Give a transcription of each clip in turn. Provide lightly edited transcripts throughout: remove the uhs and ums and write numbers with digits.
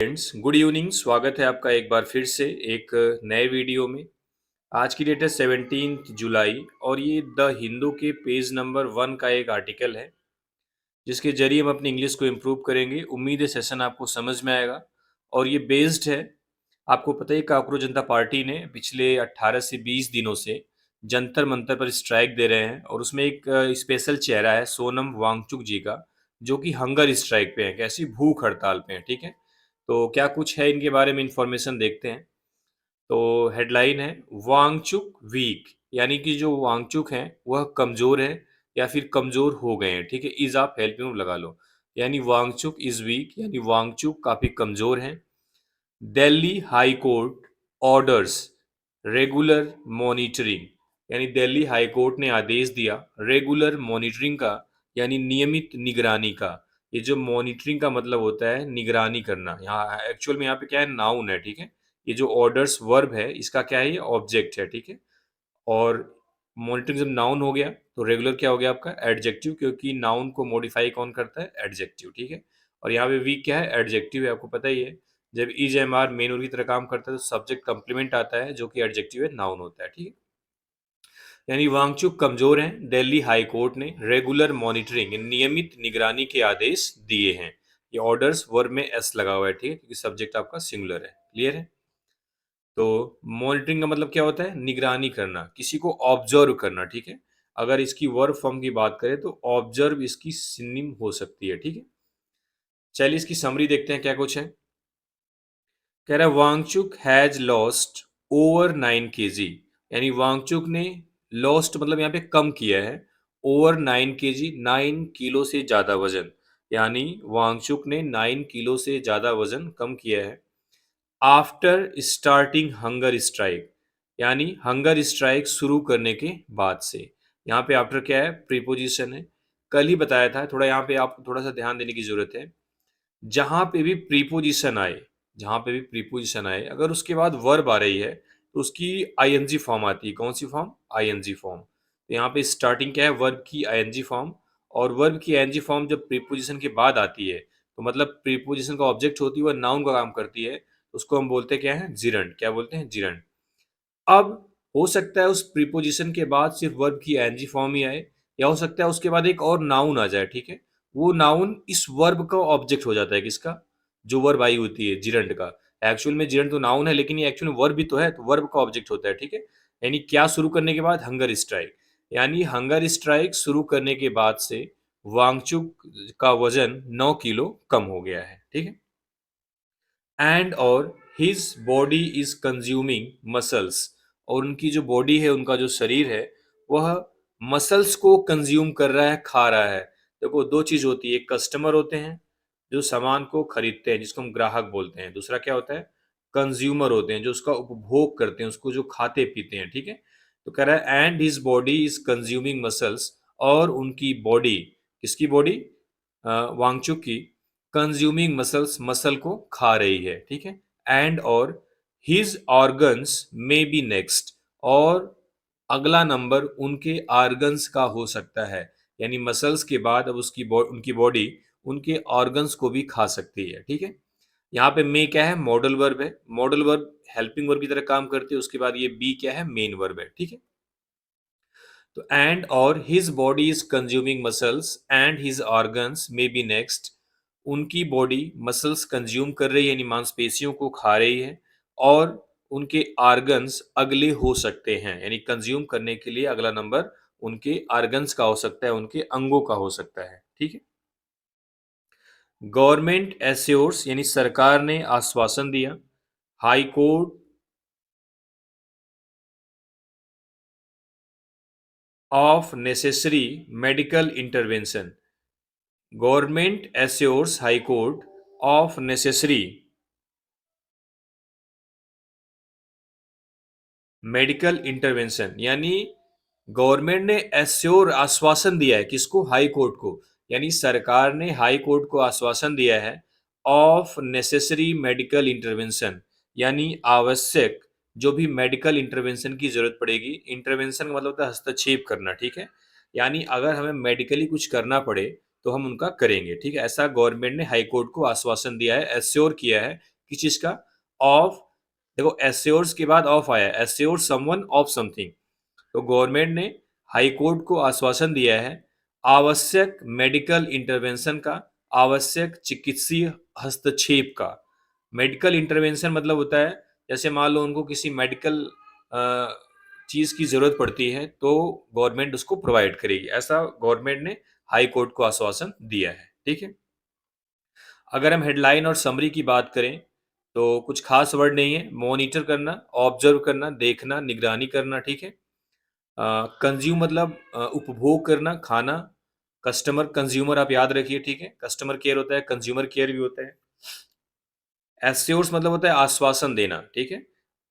Friends, good evening. स्वागत है आपका एक बार फिर से एक नए वीडियो में। आज की डेट है 17 जुलाई और ये द हिंदू के पेज नंबर 1 का एक आर्टिकल है जिसके जरिए हम अपनी इंग्लिश को इम्प्रूव करेंगे। उम्मीद है सेशन आपको समझ में आएगा और ये बेस्ड है, आपको पता ही, काकरोच जनता पार्टी ने पिछले 18 से 20 दिनों से जंतर मंतर पर स्ट्राइक दे रहे हैं और उसमें एक स्पेशल चेहरा है सोनम वांगचुक जी का, जो कि हंगर स्ट्राइक पे है, कैसी भूख हड़ताल पे है। ठीक है, तो क्या कुछ है इनके बारे में इंफॉर्मेशन देखते हैं। तो हेडलाइन है वांगचुक वीक, यानी कि जो वांगचुक हैं वह कमजोर है या फिर कमजोर हो गए हैं। ठीक है, इज आप हेल्पिंग लगा लो, यानी वांगचुक इज वीक यानी वांगचुक काफी कमजोर हैं। Delhi high court orders regular monitoring, यानी दिल्ली हाई कोर्ट ने आदेश दिया रेगुलर मॉनिटरिंग का, यानी नियमित निगरानी का। ये जो मॉनिटरिंग का मतलब होता है निगरानी करना, यहाँ एक्चुअल में यहाँ पे क्या है, नाउन है। ठीक है, ये जो ऑर्डर्स वर्ब है इसका क्या है, ये ऑब्जेक्ट है। ठीक है, और मॉनिटरिंग जब नाउन हो गया तो रेगुलर क्या हो गया आपका, एडजेक्टिव, क्योंकि नाउन को मॉडिफाई कौन करता है, एडजेक्टिव। ठीक है, और यहाँ पे वीक क्या है, एडजेक्टिव है, आपको पता ही है। जब is am are main verb की तरह काम करता है तो सब्जेक्ट कंप्लीमेंट आता है जो कि एडजेक्टिव है, नाउन होता है। ठीक है, यानी वांगचुक कमजोर हैं, दिल्ली हाई कोर्ट ने रेगुलर मॉनिटरिंग नियमित निगरानी के आदेश दिए हैं। ये ऑर्डर्स वर्ब में एस लगा हुआ है, ठीक है, क्योंकि सब्जेक्ट आपका सिंगुलर है। क्लियर है। तो मॉनिटरिंग का मतलब क्या होता है, निगरानी करना, किसी को ऑब्जर्व करना। ठीक है, अगर इसकी वर्ब फॉर्म की बात करें तो ऑब्जर्व इसकी सिनोनिम हो सकती है। ठीक है, चलिए इसकी समरी देखते हैं क्या कुछ है। कह रहा है Wangchuk has lost over 9 kg, यानी वांगचुक ने लॉस्ट मतलब यहाँ पे कम किया है, ओवर 9 kg, 9 किलो से ज्यादा वजन, यानी वांगचुक ने 9 किलो से ज्यादा वजन कम किया है। आफ्टर स्टार्टिंग हंगर स्ट्राइक, यानी हंगर स्ट्राइक शुरू करने के बाद से। यहाँ पे आफ्टर क्या है, प्रीपोजिशन है, कल ही बताया था। थोड़ा यहाँ पे आपको थोड़ा सा ध्यान देने की जरूरत है। जहां पे भी प्रीपोजिशन आए, जहां पे भी प्रीपोजिशन आए, अगर उसके बाद वर्ब आ रही है तो उसकी आईएनजी फॉर्म आती है। कौन सी फॉर्म, आईएनजी फॉर्म। तो यहाँ पे स्टार्टिंग क्या है, वर्ब की आईएनजी फॉर्म, और वर्ब की आईएनजी फॉर्म जब प्रीपोजिशन के बाद आती है तो मतलब प्रीपोजिशन का ऑब्जेक्ट होती है, वह नाउन का काम करती है, तो उसको हम बोलते हैं क्या है, जिरंड। क्या बोलते हैं, जिरंड। अब हो सकता है उस प्रीपोजिशन के बाद सिर्फ वर्ब की आईएनजी फॉर्म ही आए, या हो सकता है उसके बाद एक और नाउन आ जाए। ठीक है, वो नाउन इस वर्ब का ऑब्जेक्ट हो जाता है, किसका, जो वर्ब आई होती है जिरंड का। एक्चुअल में जिरंड तो नाउन है लेकिन ये एक्चुअल में वर्ब भी तो है, तो वर्ब का ऑब्जेक्ट होता है। ठीक है, यानी क्या शुरू करने के बाद, हंगर स्ट्राइक, यानी हंगर स्ट्राइक शुरू करने के बाद से वांगचुक का वजन 9 किलो कम हो गया है। ठीक है, एंड और his body is consuming muscles, और उनकी जो बॉडी है, उनका जो शरीर है, वह मसल्स को कंज्यूम कर रहा है, खा रहा है। देखो दो चीज होती है, एक कस्टमर होते हैं जो सामान को खरीदते हैं जिसको हम ग्राहक बोलते हैं, दूसरा क्या होता है, कंज्यूमर होते हैं जो उसका उपभोग करते हैं, उसको जो खाते पीते हैं। ठीक है, तो कह रहा है and his body is consuming muscles, और उनकी बॉडी, किसकी बॉडी, वांगचुक की, कंज्यूमिंग मसल्स, मसल को खा रही है। ठीक है, एंड और हिज ऑर्गन्स में बी नेक्स्ट, और अगला नंबर उनके ऑर्गन्स का हो सकता है, यानी मसल्स के बाद अब उनकी बॉडी उनके ऑर्गन्स को भी खा सकती है। ठीक है, यहाँ पे मे क्या है, मॉडल वर्ब है, मॉडल वर्ब हेल्पिंग वर्ब की तरह काम करते हैं। उसके बाद ये बी क्या है, मेन वर्ब है। ठीक है, तो एंड और his body is consuming muscles and his organs may be next, उनकी बॉडी मसल्स कंज्यूम कर रही है, यानी मांसपेशियों को खा रही है, और उनके ऑर्गन्स अगले हो सकते हैं, यानी कंज्यूम करने के लिए अगला नंबर उनके ऑर्गन्स का हो सकता है, उनके अंगों का हो सकता है। ठीक है, गवर्नमेंट एश्योर्स, यानी सरकार ने आश्वासन दिया, high court of necessary medical intervention, government assures high court of necessary medical intervention, यानी गवर्नमेंट ने एश्योर आश्वासन दिया है, किसको, हाई कोर्ट को, यानी सरकार ने हाई कोर्ट को आश्वासन दिया है ऑफ नेसेसरी मेडिकल इंटरवेंशन, यानी आवश्यक जो भी मेडिकल इंटरवेंशन की जरूरत पड़ेगी। इंटरवेंशन का मतलब होता है हस्तक्षेप करना। ठीक है, यानी अगर हमें मेडिकली कुछ करना पड़े तो हम उनका करेंगे। ठीक है, ऐसा गवर्नमेंट ने हाई कोर्ट को आश्वासन दिया है, एश्योर किया है किस चीज का? ऑफ, देखो एश्योर्स के बाद ऑफ आया, एश्योर समवन ऑफ समथिंग। तो गवर्नमेंट ने हाई कोर्ट को आश्वासन दिया है आवश्यक मेडिकल इंटरवेंशन का, आवश्यक चिकित्सीय हस्तक्षेप का। मेडिकल इंटरवेंशन मतलब होता है जैसे मान लो उनको किसी मेडिकल चीज की जरूरत पड़ती है तो गवर्नमेंट उसको प्रोवाइड करेगी, ऐसा गवर्नमेंट ने हाई कोर्ट को आश्वासन दिया है। ठीक है, अगर हम हेडलाइन और समरी की बात करें तो कुछ खास वर्ड नहीं है, मॉनिटर करना, ऑब्जर्व करना, देखना, निगरानी करना। ठीक है, कंज्यूम मतलब उपभोग करना, खाना। कस्टमर, कंज्यूमर आप याद रखिए। ठीक है, कस्टमर केयर होता है, कंज्यूमर केयर भी होता है। एश्योर्स मतलब होता है आश्वासन देना। ठीक है,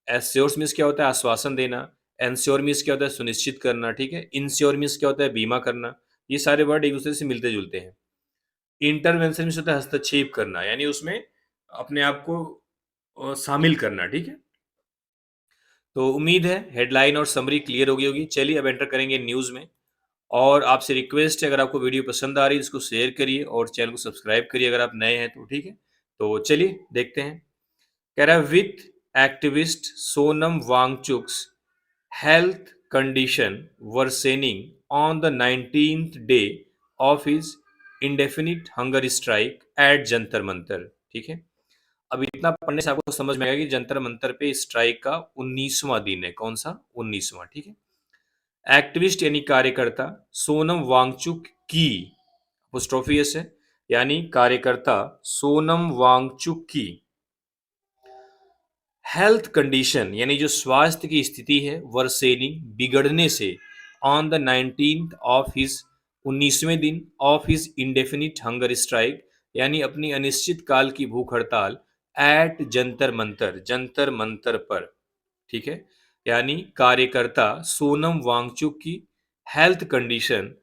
एश्योर्स मीन्स क्या होता है? आश्वासन देना। एंश्योर मीन्स क्या होता है? सुनिश्चित करना। ठीक है, इंश्योर मीन्स क्या होता है? बीमा करना। ये सारे वर्ड एक दूसरे से मिलते जुलते हैं। इंटरवेंशन मीन्स होता है हस्तक्षेप करना, यानी उसमें अपने आप को शामिल करना। ठीक है, तो उम्मीद है हेडलाइन और समरी क्लियर हो गई होगी। चलिए अब एंटर करेंगे न्यूज़ में। और आपसे रिक्वेस्ट है, अगर आपको वीडियो पसंद आ रही है इसको शेयर करिए और चैनल को सब्सक्राइब करिए अगर आप नए हैं तो। ठीक है, तो चलिए देखते हैं। कह रहा है with activist Sonam Wangchuk's health condition worsening on the 19th day of his indefinite hunger strike at Jantar Mantar. ठीक है, अब इतना पढ़ने से आपको समझ में आएगा कि जंतर मंतर पे स्ट्राइक का 19वां दिन है। कौन सा? 19वां। ठीक है, एक्टिविस्ट यानी कार्यकर्ता सोनम वांगचुक की, अपोस्ट्रोफी एस है, यानी कार्यकर्ता सोनम वांगचुक की हेल्थ कंडीशन यानी जो स्वास्थ्य की स्थिति है वर्सेनिंग बिगड़ने से on the 19th of his 19वें दिन of his indefinite hunger strike यानी अपनी अनिश्चित काल की भूख हड़ताल एट जंतर मंतर पर। ठीक है, यानी कार्यकर्ता सोनम वांगचुक की हेल्थ कंडीशन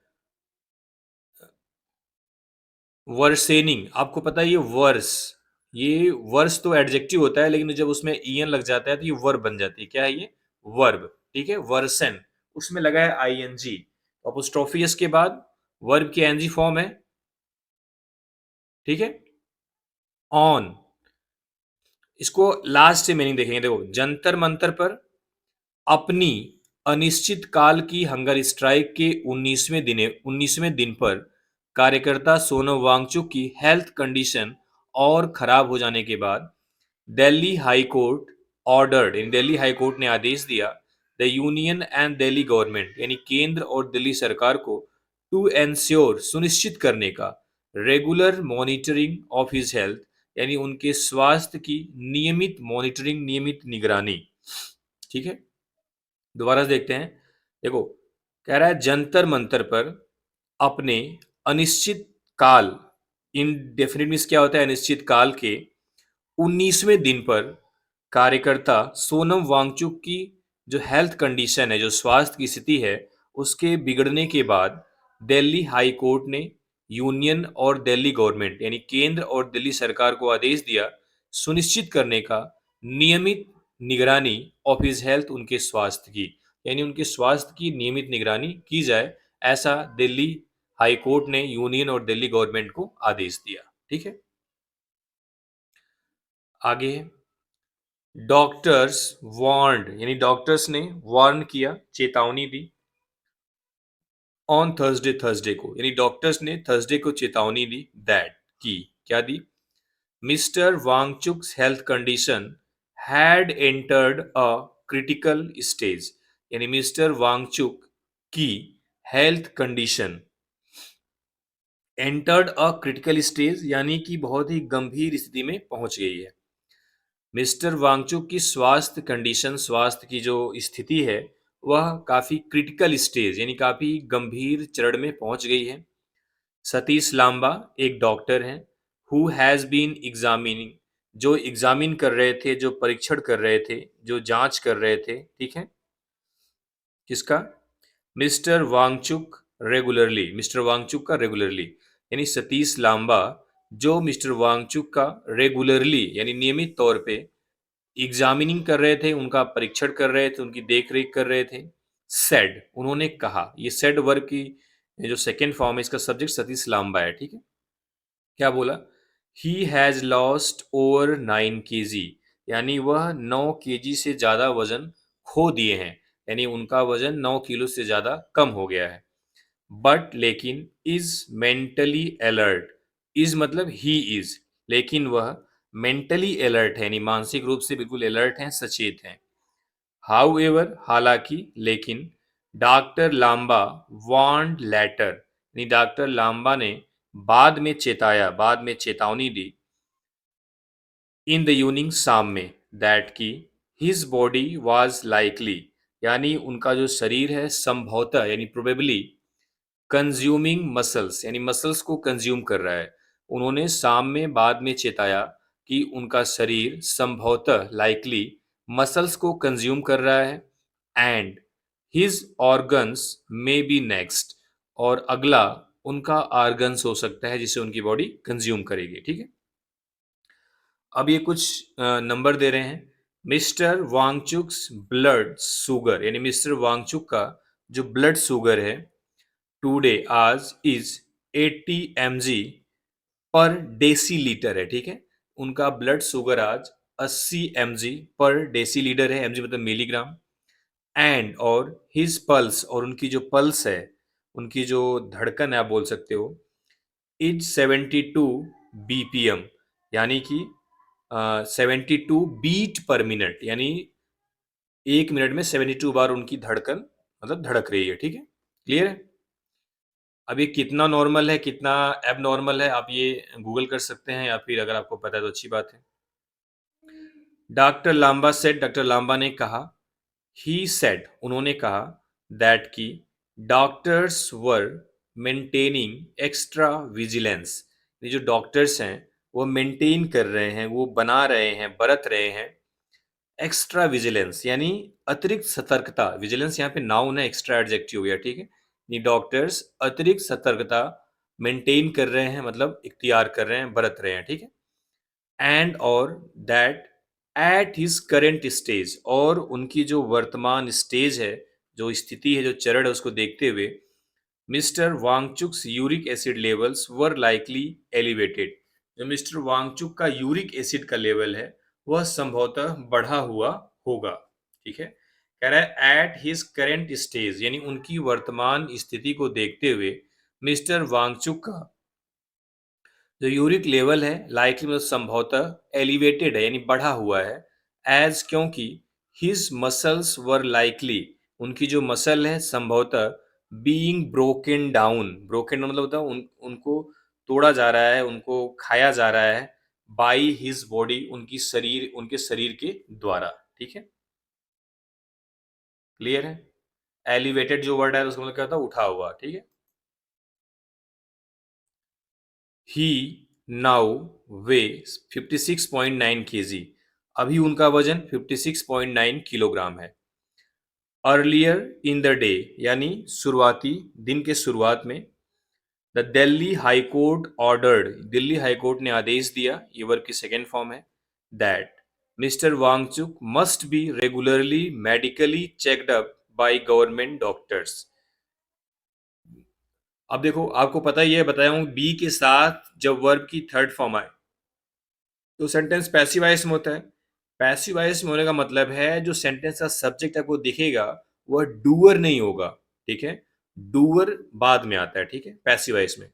वर्सेनिंग, आपको पता है ये वर्स तो एडजेक्टिव होता है लेकिन जब उसमें ईएन लग जाता है तो ये वर्ब बन जाती है। क्या है ये? वर्ब। ठीक है, वर्सन, उसमें लगा है आईएनजी, अपोस्ट्रोफियस के बाद वर्ब की एनजी फॉर्म है। ठीक है, ऑन, इसको लास्ट से मीनिंग देखेंगे। देखो, जंतर मंतर पर अपनी अनिश्चित काल की हंगर स्ट्राइक के 19वें दिन पर कार्यकर्ता सोनम वांगचुक की हेल्थ कंडीशन और खराब हो जाने के बाद दिल्ली हाई कोर्ट ऑर्डर्ड, यानी दिल्ली हाई कोर्ट ने आदेश दिया the union and Delhi government यानी केंद्र और दिल्ली सरकार को टू एंश्योर सुनिश्चित करने का regular monitoring of his health यानी उनके स्वास्थ्य की नियमित मॉनिटरिंग, नियमित निगरानी। ठीक है, दोबारा से देखते हैं। देखो, कह रहा है जंतर मंतर पर अपने अनिश्चित काल, इनडेफिनिट मीन्स क्या होता है? अनिश्चित काल के 19वें दिन पर कार्यकर्ता सोनम वांगचुक की जो हेल्थ कंडीशन है, जो स्वास्थ्य की स्थिति है, उसके बिगड़ने के बाद दिल्ली हाई कोर्ट ने यूनियन और दिल्ली गवर्नमेंट यानी केंद्र और दिल्ली सरकार को आदेश दिया सुनिश्चित करने का नियमित निगरानी ऑफ हिज हेल्थ, उनके स्वास्थ्य की, यानी उनके स्वास्थ्य की नियमित निगरानी की जाए, ऐसा दिल्ली हाई कोर्ट ने यूनियन और दिल्ली गवर्नमेंट को आदेश दिया। ठीक है, आगे डॉक्टर्स वार्नड यानी डॉक्टर्स ने वार्न किया, चेतावनी दी ऑन थर्सडे को, यानी डॉक्टर्स ने थर्सडे को चेतावनी दी दैट की, क्या दी? Mister Wangchuk's health condition had entered a critical stage, यानी मिस्टर वांगचुक की health condition entered a critical stage यानी कि बहुत ही गंभीर स्थिति में पहुंच गई है। मिस्टर वांगचुक की स्वास्थ्य कंडीशन, स्वास्थ्य की जो स्थिति है वह काफ़ी क्रिटिकल स्टेज यानी काफ़ी गंभीर चरण में पहुंच गई है। सतीश लांबा एक डॉक्टर हैं हु हैज़ बीन एग्जामिनिंग, जो एग्जामिन कर रहे थे, जो परीक्षण कर रहे थे, जो जांच कर रहे थे। ठीक है, किसका? Mister Wangchuk regularly, mister Wangchuk का रेगुलरली, यानी सतीश लांबा जो मिस्टर वांगचुक का रेगुलरली यानी नियमित तौर पे एग्जामिनिंग कर रहे थे, उनका परीक्षण कर रहे थे, उनकी देख रेख कर रहे थे। सेड, उन्होंने कहा, ये सेड वर्ब की जो सेकेंड फॉर्म है इसका सब्जेक्ट सतीश लांबा है। ठीक है, क्या बोला? He has lost over 9 kg, यानी वह 9 kg से ज़्यादा वजन खो दिए हैं, यानी उनका वजन 9 किलो से ज़्यादा कम हो गया है। बट लेकिन इज मेंटली अलर्ट, इज मतलब ही इज, लेकिन वह मेंटली अलर्ट है, यानी मानसिक रूप से बिल्कुल अलर्ट हैं, सचेत हैं। हाउएवर, हालांकि, लेकिन डॉक्टर लांबा वार्नड लेटर, यानी डॉक्टर लांबा ने बाद में चेताया, बाद में चेतावनी दी, इन द इवनिंग, शाम में, दैट की हिज बॉडी वाज लाइकली, यानी उनका जो शरीर है संभवतः यानी प्रोबेबली कंज्यूमिंग मसल्स, यानी मसल्स को कंज्यूम कर रहा है। उन्होंने शाम में बाद में चेताया कि उनका शरीर संभवतः लाइकली मसल्स को कंज्यूम कर रहा है, एंड हिज ऑर्गन्स में बी नेक्स्ट, और अगला उनका ऑर्गन्स हो सकता है जिसे उनकी बॉडी कंज्यूम करेगी। ठीक है, अब ये कुछ नंबर दे रहे हैं। मिस्टर वांगचुक्स ब्लड शुगर, यानी मिस्टर वांगचुक का जो ब्लड शुगर है टुडे आज इज 80 mg पर डेसीलीटर है। ठीक है, उनका ब्लड शुगर आज 80 mg पर डेसीलीटर है, mg मतलब मिलीग्राम। एंड और हिज पल्स, और उनकी जो पल्स है, उनकी जो धड़कन है आप बोल सकते हो, इज 72 बीपीएम, यानी कि 72 बीट पर मिनट, यानी 1 मिनट में 72 बार उनकी धड़कन मतलब धड़क रही है। ठीक है, क्लियर है। अब ये कितना नॉर्मल है, कितना एब नॉर्मल है, आप ये गूगल कर सकते हैं, या फिर अगर आपको पता है तो अच्छी बात है। Doctor Lamba said, doctor Lamba ने कहा, ही सेड, उन्होंने कहा, दैट की doctors were maintaining extra vigilance, ये जो डॉक्टर्स हैं वो मेंटेन कर रहे हैं, वो बना रहे हैं, बरत रहे हैं एक्स्ट्रा विजिलेंस, यानी अतिरिक्त सतर्कता। विजिलेंस यहाँ पे नाउन है, एक्स्ट्रा एडजेक्टिव हो गया। ठीक है, ये डॉक्टर्स अतिरिक्त सतर्कता मेंटेन कर रहे हैं, मतलब इख्तियार कर रहे हैं, बरत रहे हैं। ठीक है, एंड और that at his current stage, और उनकी जो वर्तमान स्टेज है, जो स्थिति है, जो चरण है, उसको देखते हुए mister Wangchuk's uric acid levels वर लाइकली एलिवेटेड, जो मिस्टर वांगचुक का यूरिक एसिड का लेवल है वह संभवतः बढ़ा हुआ होगा। ठीक है, कह रहा है एट हिज करेंट स्टेज, यानी उनकी वर्तमान स्थिति को देखते हुए मिस्टर वांगचुक का जो यूरिक लेवल है लाइकली मतलब संभवतः एलिवेटेड है, यानी बढ़ा हुआ है, एज क्योंकि हिज मसल्स वर लाइकली, उनकी जो मसल है संभवतः बीइंग ब्रोकन डाउन, ब्रोकन मतलब होता है उनको तोड़ा जा रहा है, उनको खाया जा रहा है, बाई हिज बॉडी, उनकी शरीर, उनके शरीर के द्वारा। ठीक है, क्लियर है। एलिवेटेड जो वर्ड है उसका मतलब क्या होता है, उठा हुआ। ठीक है, ही नाउ वे 56.9 kg, अभी उनका वजन 56.9 किलोग्राम है। अर्लियर इन द डे, यानी शुरुआती दिन के शुरुआत में, the Delhi high court ordered, Delhi high court ने आदेश दिया, ये वर्ब की सेकेंड फॉर्म है, that mister Wangchuk must be regularly medically checked up by government doctors. अब देखो, आपको पता ही है, बताया हूं, बी के साथ जब वर्ब की थर्ड फॉर्म आए तो सेंटेंस पैसिव वॉइस में होता है। पैसिव वॉइस में होने का मतलब है जो सेंटेंस का सब्जेक्ट आपको दिखेगा वह डूअर नहीं होगा। ठीक है, डूअर बाद में आता है। ठीक है, पैसिव वॉइस में।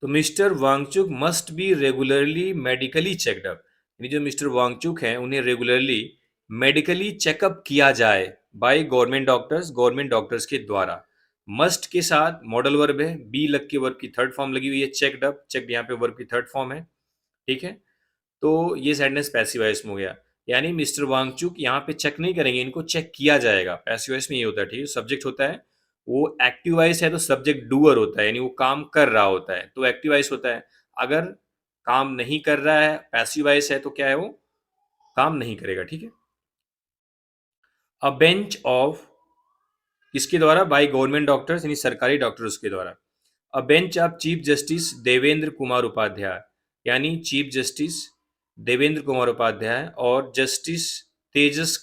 तो mister Wangchuk must be regularly medically checked up, यानी जो मिस्टर वांगचुक हैं उन्हें रेगुलरली मेडिकली चेकअप किया जाए बाय गवर्नमेंट डॉक्टर्स के द्वारा। मस्ट के साथ मॉडल वर्ब है, बी लग के वर्ब की थर्ड फॉर्म लगी हुई है, चेकड अप, चेकड यहाँ पे वर्ब की थर्ड फॉर्म है। ठीक है, तो ये सेंटेंस पैसिव वॉइस में हो गया, यानी मिस्टर वांगचुक यहाँ पे चेक नहीं करेंगे, इनको चेक किया जाएगा। पैसिव वॉइस में ये होता है। ठीक है, सब्जेक्ट होता है वो एक्टिव वॉइस है तो सब्जेक्ट डूअर होता है, यानी वो काम कर रहा होता है, तो एक्टिव वॉइस होता है। अगर काम नहीं कर रहा है, पैसिव वॉइस है, तो क्या है, वो काम नहीं करेगा। ठीक है, अ बेंच ऑफ, किसके द्वारा, बाय गवर्नमेंट डॉक्टर्स, यानी सरकारी डॉक्टर्स के द्वारा। A bench of chief justice Devendra Kumar Upadhyay, यानी चीफ जस्टिस देवेंद्र कुमार उपाध्याय और जस्टिस तेजस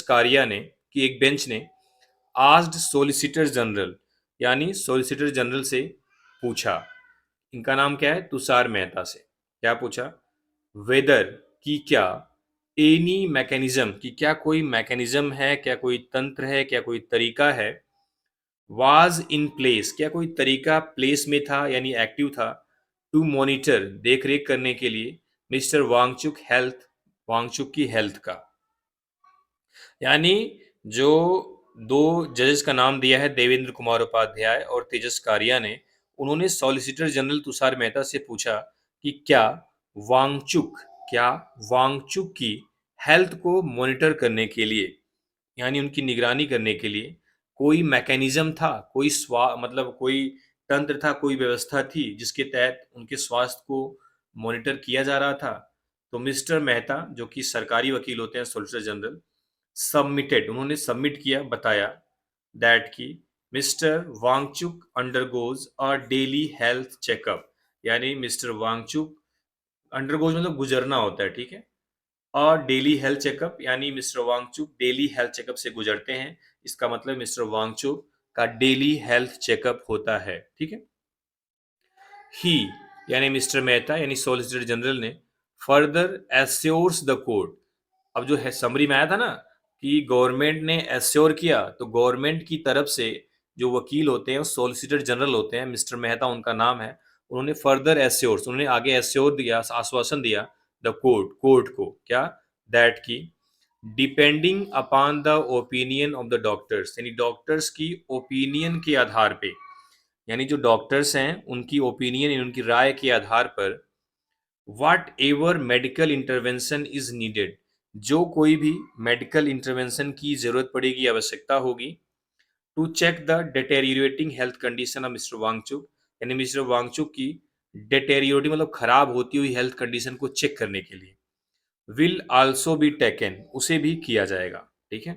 कारिया ने की एक बेंच ने आस्क्ड सोलिसिटर जनरल, यानी सोलिसिटर जनरल से पूछा, इनका नाम क्या है? तुषार मेहता से। क्या पूछा? वेदर की क्या, एनी मैकेनिज्म की क्या कोई मैकेनिज्म है, क्या कोई तंत्र है, क्या कोई तरीका है, वाज इन प्लेस क्या कोई तरीका प्लेस में था यानी एक्टिव था, टू मॉनिटर देख रेख करने के लिए मिस्टर वांगचुक की हेल्थ का। यानी जो दो जजेस का नाम दिया है, देवेंद्र कुमार उपाध्याय और तेजस कारिया ने, उन्होंने सॉलिसिटर जनरल तुषार मेहता से पूछा कि वांगचुक क्या वांगचुक की हेल्थ को मॉनिटर करने के लिए, यानी उनकी निगरानी करने के लिए कोई मैकेनिज्म था, कोई मतलब कोई तंत्र था, कोई व्यवस्था थी जिसके तहत उनके स्वास्थ्य को मॉनिटर किया जा रहा था। तो मिस्टर मेहता, जो कि सरकारी वकील होते हैं, सॉलिसिटर जनरल, उन्होंने सबमिट किया, बताया दैट की mister Wangchuk undergoes a daily health checkup, यानी मिस्टर वांगचुक अंडरगोज मतलब गुजरना होता है, ठीक है, और डेली हेल्थ चेकअप यानी mister Wangchuk daily health checkup से गुजरते हैं। इसका मतलब मिस्टर वांगचुक का डेली हेल्थ चेकअप होता है, ठीक है। ही यानी मिस्टर मेहता यानी सॉलिसिटर जनरल ने फर्दर एश्योर्स द कोर्ट, अब जो है समरी में आया था ना कि गवर्नमेंट ने एश्योर किया, तो गवर्नमेंट की तरफ से जो वकील होते हैं, सॉलिसिटर जनरल होते हैं, मिस्टर मेहता उनका नाम है, उन्होंने फर्दर एश्योर्स, उन्होंने आगे एश्योर दिया, आश्वासन दिया द कोर्ट को, क्या, दैट की depending upon the opinion of the doctors, यानी डॉक्टर्स की ओपिनियन के आधार पे, यानी जो डॉक्टर्स हैं उनकी ओपिनियन, उनकी राय के आधार पर what ever medical intervention is needed, जो कोई भी मेडिकल इंटरवेंशन की जरूरत पड़ेगी, आवश्यकता होगी, to check the deteriorating health condition of mister Wangchuk, यानी मिस्टर वांगचुक की डिटेरियोरेटिंग मतलब खराब होती हुई हेल्थ कंडीशन को चेक करने के लिए, विल आल्सो बी टेकन, उसे भी किया जाएगा, ठीक है।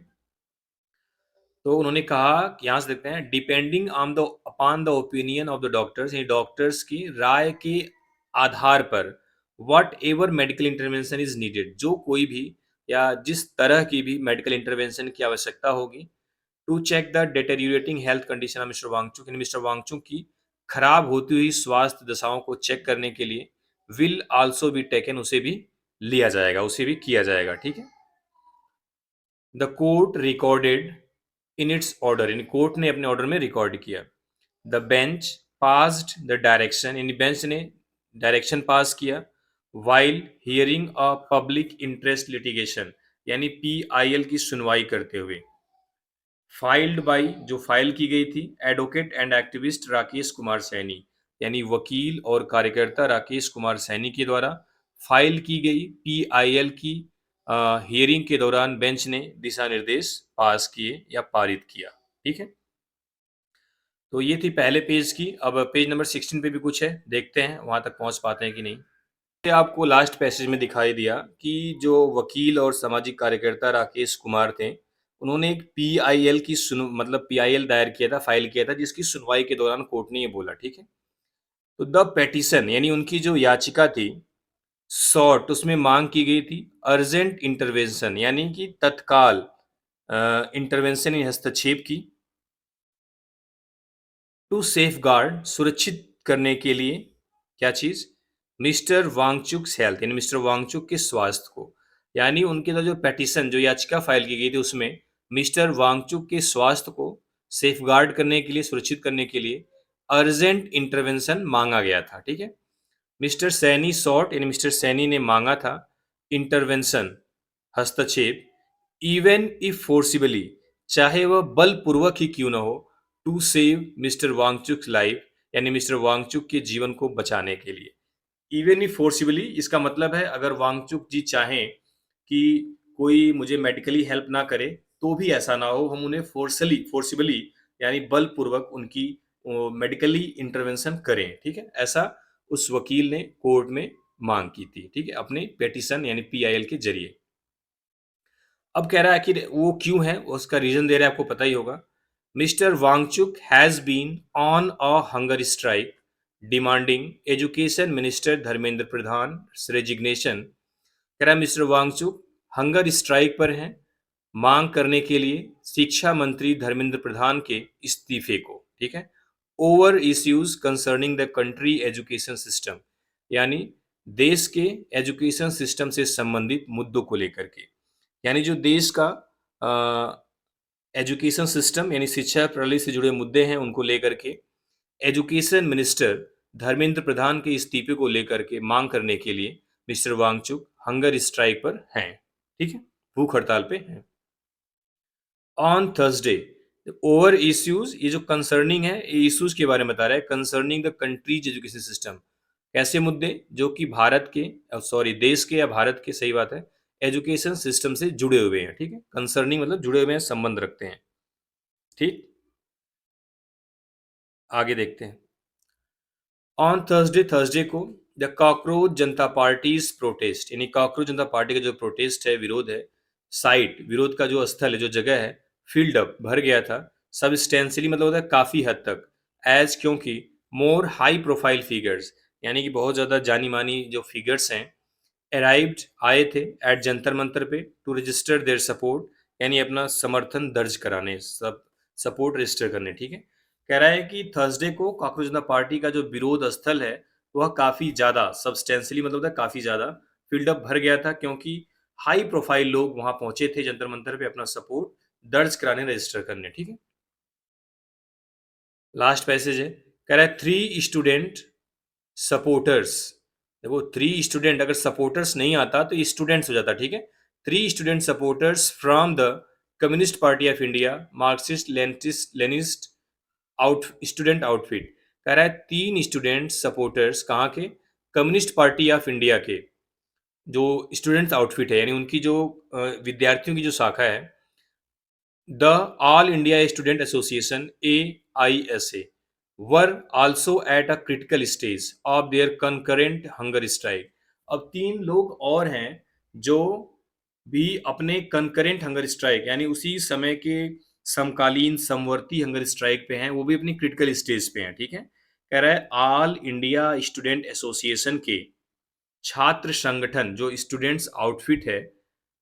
तो उन्होंने कहा, यहाँ से देखते हैं, depending on the upon the opinion of the doctors, यानी डॉक्टर्स की राय के आधार पर what ever medical intervention is needed, जो कोई भी या जिस तरह की भी मेडिकल इंटरवेंशन की आवश्यकता होगी, to check the deteriorating health condition of mister Wangchuk, यानी मिस्टर वांगचुक की खराब होती हुई स्वास्थ्य दशाओं को चेक करने के लिए, विल आल्सो बी टेकन, उसे भी लिया जाएगा, उसे भी किया जाएगा, ठीक है। The court recorded in its order, यानी कोर्ट ने अपने ऑर्डर में रिकॉर्ड किया, the bench passed the direction, यानी बेंच ने डायरेक्शन पास किया, while hearing a public interest litigation, यानी पीआईएल की सुनवाई करते हुए, फाइल्ड बाई, जो फाइल की गई थी, advocate and activist Rakesh Kumar Saini, यानी वकील और कार्यकर्ता राकेश कुमार सैनी के द्वारा फाइल की गई पीआईएल की हियरिंग के दौरान बेंच ने दिशा निर्देश पास किए या पारित किया, ठीक है। तो ये थी पहले पेज की। अब पेज नंबर 16 पे भी कुछ है, देखते हैं वहां तक पहुंच पाते हैं कि नहीं। ये आपको लास्ट पैसेज में दिखाई दिया कि जो वकील और सामाजिक कार्यकर्ता राकेश कुमार थे, उन्होंने एक पीआईएल की मतलब पीआईएल दायर किया था, फाइल किया था, जिसकी सुनवाई के दौरान कोर्ट ने ये बोला, ठीक है। तो द पेटिशन यानी उनकी जो याचिका थी, सॉट उसमें मांग की गई थी अर्जेंट इंटरवेंशन, यानी कि तत्काल इंटरवेंशन या हस्तक्षेप की, टू सेफगार्ड सुरक्षित करने के लिए, क्या चीज, मिस्टर वांगचुक हेल्थ, यानी मिस्टर वांगचुक के स्वास्थ्य को, यानी उनके जो पेटिशन जो याचिका फाइल की गई थी उसमें मिस्टर वांगचुक के स्वास्थ्य को सेफगार्ड करने के लिए, सुरक्षित करने के लिए अर्जेंट इंटरवेंशन मांगा गया था, ठीक है। मिस्टर सैनी सॉट, यानी मिस्टर सैनी ने मांगा था इंटरवेंशन, हस्तक्षेप, इवन इफ फोर्सिबली, चाहे वह बलपूर्वक ही क्यों ना हो, to save mister Wangchuk life, यानी मिस्टर वांगचुक के जीवन को बचाने के लिए। इवन इफ फोर्सिबली इसका मतलब है अगर वांगचुक जी चाहें कि कोई मुझे मेडिकली हेल्प ना करे, तो भी ऐसा ना हो, हम उन्हें फोर्सिबली यानी बलपूर्वक उनकी मेडिकली इंटरवेंशन करें, ठीक है। ऐसा उस वकील ने कोर्ट में मांग की थी, ठीक है, अपने पेटिशन यानी पीआईएल के जरिए। अब कह रहा है कि वो क्यों है, उसका रीजन दे रहा है, आपको पता ही होगा। Mister Wangchuk has been on a hunger strike demanding education minister Dharmendra Pradhan resignation, कह रहा है मिस्टर वांगचुक हंगर स्ट्राइक पर हैं, मांग करने के लिए शिक्षा मंत्री धर्मेंद्र प्रधान के इस्तीफे को, ठीक है। Over issues concerning the country education system, यानी देश के एजुकेशन सिस्टम से संबंधित मुद्दों को लेकर के, यानी जो देश का एजुकेशन सिस्टम यानी शिक्षा प्रणाली से जुड़े मुद्दे हैं उनको लेकर के एजुकेशन मिनिस्टर धर्मेंद्र प्रधान के इस्तीफे को लेकर के मांग करने के लिए मिस्टर वांगचुक हंगर स्ट्राइक पर हैं। ठीक है, भूख हड़ताल पे हैं। ऑन थर्सडे ओवर इश्यूज, ये जो कंसर्निंग है ये इश्यूज के बारे में बता रहा है, concerning the countries education system, ऐसे मुद्दे जो कि भारत के सॉरी देश के या भारत के, सही बात है, एजुकेशन सिस्टम से जुड़े हुए हैं। ठीक है, कंसर्निंग मतलब जुड़े हुए हैं, संबंध रखते हैं। ठीक, आगे देखते हैं। ऑन थर्सडे को the cockroach Janata parties protest, यानी कॉकरोच जनता पार्टी का जो प्रोटेस्ट है, विरोध है, साइट, विरोध का जो स्थल है, जो जगह है, फील्ड अप, भर गया था, सबस्टेंशियली मतलब होता है काफी हद तक, एज, क्योंकि मोर हाई प्रोफाइल फिगर्स, यानी कि बहुत ज्यादा जानी मानी जो फिगर्स हैं, अराइव्ड, आए थे, एट जंतर मंतर पे, टू रजिस्टर देयर सपोर्ट, यानी अपना समर्थन दर्ज कराने, सब सपोर्ट रजिस्टर करने। ठीक है, कह रहा है कि थर्सडे को कॉकरोच जनता पार्टी का जो विरोध स्थल है वह काफी ज्यादा सब्सटेंशियली मतलब होता है काफी ज्यादा फील्ड अप, भर गया था, क्योंकि हाई प्रोफाइल लोग वहां पहुंचे थे जंतर मंतर पे अपना सपोर्ट दर्ज कराने, रजिस्टर करने। ठीक है, लास्ट पैसेज है, कह रहा है थ्री स्टूडेंट सपोर्टर्स, देखो थ्री स्टूडेंट, अगर सपोर्टर्स नहीं आता तो स्टूडेंट्स हो जाता। ठीक है, three student supporters from the communist party of India, Marxist Leninist out student outfit, कह रहा है तीन स्टूडेंट सपोर्टर्स कहाँ के, कम्युनिस्ट पार्टी ऑफ इंडिया के जो स्टूडेंट्स आउटफिट है, यानी उनकी जो विद्यार्थियों की जो शाखा है, the all India student association AISA were also at a critical stage of their concurrent hunger strike. अब तीन लोग और हैं जो भी अपने कंकरेंट हंगर स्ट्राइक, यानी उसी समय के समकालीन समवर्ती हंगर स्ट्राइक पे हैं, वो भी अपनी क्रिटिकल स्टेज पे हैं। ठीक है, कह रहा है ऑल इंडिया स्टूडेंट एसोसिएशन के छात्र संगठन, जो स्टूडेंट्स आउटफिट है,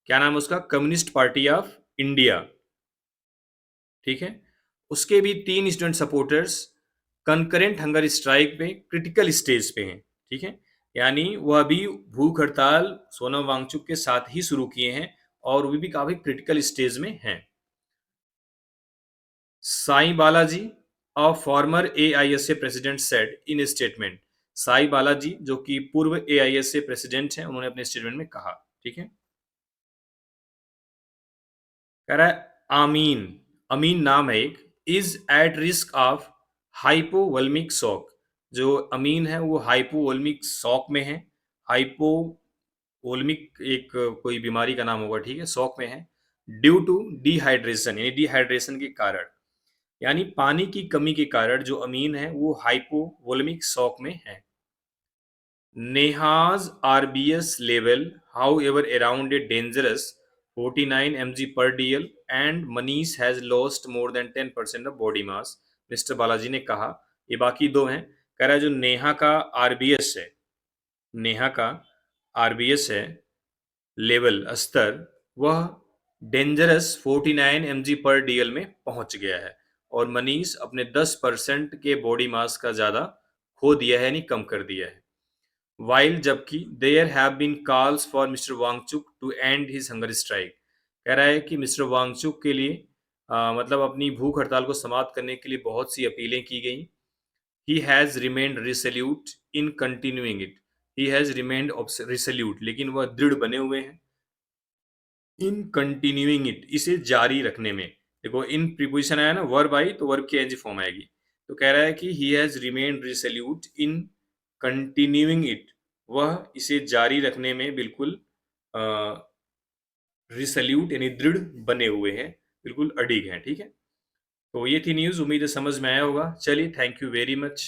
क्या नाम है उसका, कम्युनिस्ट पार्टी ऑफ इंडिया। ठीक है, उसके भी तीन student supporters concurrent hunger strike पे क्रिटिकल स्टेज पे हैं। ठीक है, यानी वह भी भूख हड़ताल सोनम वांगचुक के साथ ही शुरू किए हैं और वो भी काफी क्रिटिकल स्टेज में हैं। Sai Balaji, a former AISA president, said in statement, Sai Balaji जो कि पूर्व AISA प्रेसिडेंट हैं, उन्होंने अपने स्टेटमेंट में कहा। ठीक है, कह रहा है आमीन, अमीन नाम है एक, is at risk of hypovolaemic shock, जो अमीन है वो हाइपोवोल्मिक शॉक में है, हाइपोवोल्मिक एक कोई बीमारी का नाम होगा। ठीक है, शॉक में है, ड्यू टू डिहाइड्रेशन, यानी डिहाइड्रेशन के कारण, यानी पानी की कमी के कारण जो अमीन है वो हाइपोवोल्मिक शॉक में है। Neha's RBS level, however, around a dangerous 49 mg per dl, and Manish has lost more than 10% of body mass, mister Balaji ने कहा। ये बाकी दो हैं, कह रहा है जो नेहा का आरबीएस है, नेहा का आरबीएस है लेवल स्तर, वह डेंजरस 49 mg पर डीएल में पहुंच गया है, और मनीष अपने 10% के बॉडी मास का ज्यादा खो दिया है, यानी कम कर दिया है। वाइल, जबकि there have been calls for mister Wangchuk to end his hunger strike, कह रहा है कि मिस्टर वांगचुक के लिए मतलब अपनी भूख हड़ताल को समाप्त करने के लिए बहुत सी अपीलें की गई। He has remained resolute in continuing it, he has remained resolute, लेकिन वह दृढ़ बने हुए हैं, इन कंटिन्यूइंग इट, इसे जारी रखने में। देखो इन प्रीपोजिशन आया ना, वर्ब आई तो वर्ब की एनजी फॉर्म आएगी, तो कह रहा है कि he has remained resolute in continuing it, वह इसे जारी रखने में बिल्कुल रिसोल्यूट यानी दृढ़ बने हुए हैं, बिल्कुल अडिग हैं। ठीक है, तो ये थी न्यूज़, उम्मीद है समझ में आया होगा। चलिए, थैंक यू वेरी मच।